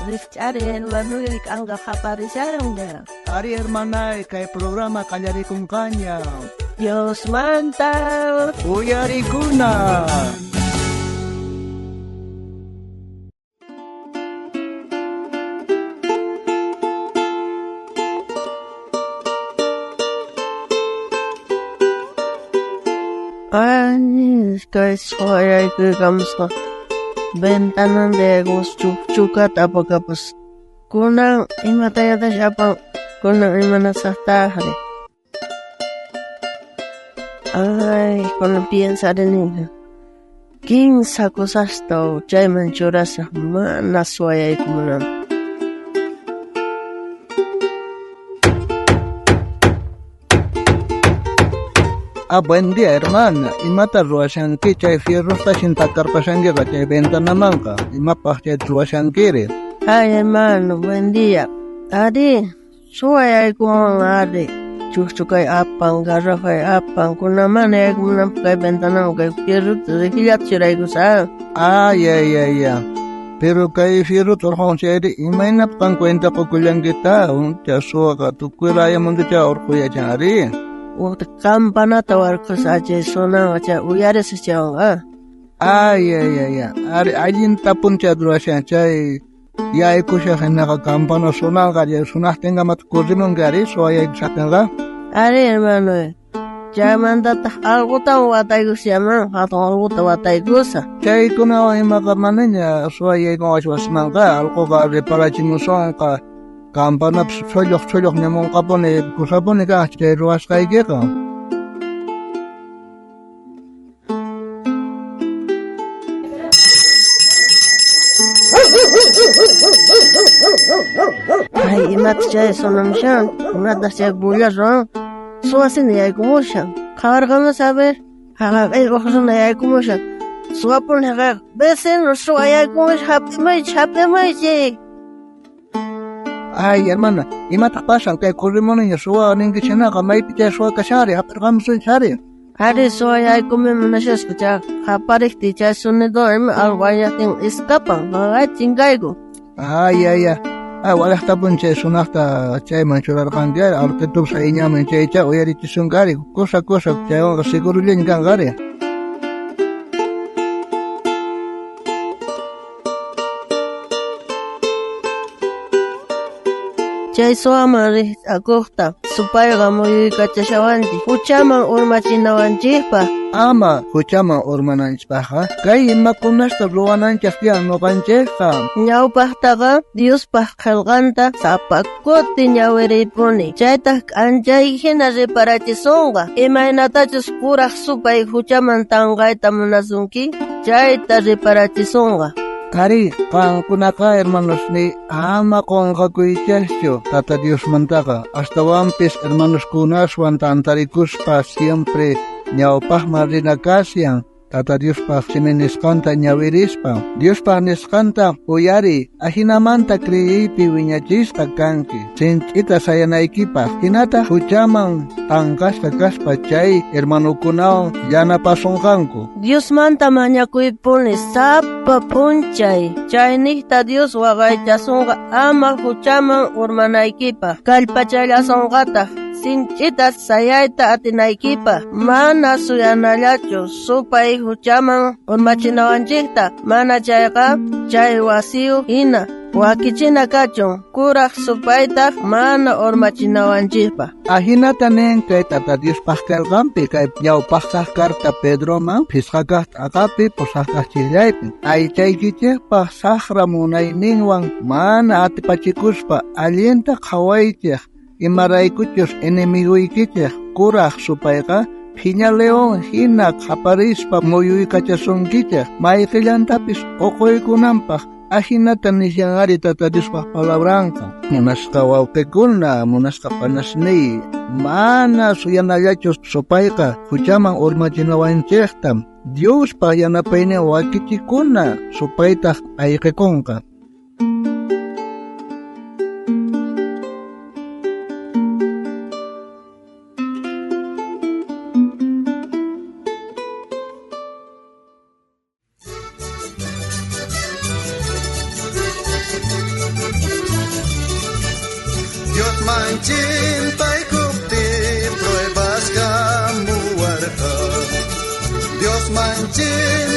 Richard hermano y anga aparecieron de. Ari hermana, que programa Kanyari con Caña. Dios manta. Uyari Kuna. Ay, estoy soy que gamsa. Ventana de gos chuka tapoka pues. Kuna imataya de japa. Kuna imana sastahre. Ay, cuando piensa de niña. 15 cosas to, chayman churasa, mana suaya y kumuna. Buen día, hermana. Imata ruashanki chay fierro tashin takarpashangi chay ventana manka. Imapah chay ruashankiri. Ay, hermano, buen día. Adi, suaya y kumuna adi. Chuchukai apang, garrafai apang, kunaman ay kumunam kay ventana kay fierro, hilat siray ko sa. Ya. Pero kay fierro torhong chay di imainap kang kwenta ko kulang kita. Cha suaka tukwiraya mundo cha orkuya chari. Campana tawar ko sa chay sona cha uyare sa chawang Ya. Ari ajin tapun cha druasyan chay. Ya ikusya naka campana sona ka ya sunah tenga mat kurrimon gari so ya iksatenga. Ari hermano, llamanda algo tan watay ko siya man, hatong algo tan watay ko sa. Chay kuna o imakamanin so ya ikawasman ka alko ka reparachimuson ka. Campana cholok nyamon kapone kusapone ka chay ruas kay ka. Ay, imat chay sonam siya, nada siya bulas ron. Suwasin na yay kumo siya. Kawargama sabi, ay wakasang na yay kumo siya. Suwapon na besen suwa yay kumo siya, happy may siya. Ay, hermana, imata pasan kay kurrimon niya suwa ningi china ka may pitya suwa ka shari, hapar kamsun shari. Ari suwa yay kumo na siya skucha, kaparik ti chay sunido alwaya ting iskapang, ay tingay ko. Ya. Wala tapon chay sunakta chay manchurar kandiya, arte tup sa inya man chay chay uyari tisungari, kusa chay ang siguro liyan kang gari. Chay suamari agosta, supaya gamoy kachashawanti, uchaman urmachinawanchikpa. Ama, huchaman urmananchpaha, kay imakunasta ruwananchaktian noqanchikqa. Ñawpaqtaqa Diospaq qillqanta sapakuti ñawiripuni. Chaytaq k'anchay hina riparachisonqa. Imaynatachus kuraq supay huchaman tanqayta munasunki, chayta riparachisonqa. Kari, kunaka hermanos ni ama konqakuychaschu Tata Dios mantaqa. Hasta wampis hermanos kunaswan tantarikuspa siempre ñawpaqman rinakasyan. Tata Dios pa simenisqanta ñawirispa. Dios pa nisqanta uyari ahinamanta kriyipi wiñachisqa kanki. Sinch'ita sayanaykipaq. Hinata huchaman tanqasqa kaspa chay hermanukunawan yanapasunqanku. Dios manta mañakuypuni sapa punchay. Chayniyta Dios waqaychasunqa ama huchaman urmanaykipaq. Kallpachallasunqataq. Sinchita sayayta atinaykipa mana suyanallachu supay huchaman urmachinawanchikta mana chayqa chay wasiu hina wakichina kachun kuraq supayta mana urmachinawanchikpa. Ahinata nen kay Tata Dios paqkalqanpi kay ñawpaqsaq karta Pedroman pisqakaq t'aqapi pusaqkaq chillaypi ay chaykichikpaq saqra munayninwan mana atipachikuspa allinta qhawaychik imaraykuchus enemiguykichik kuraq supayqa phiña león hina qaparispa muyuykachasunkichik mayqillantapis uquykunanpaq ahinata nisyanari Tata Diospaq palabranqa. Munasqa wawqikuna, munasqa panasniy mana suyanallachu supayqa huchaman urmachinawanchikta Diospaq yanapaynin wakichikuna supaytaq ayqikunqa. mencintaiku di pruebas kamu warga. Dios mencintai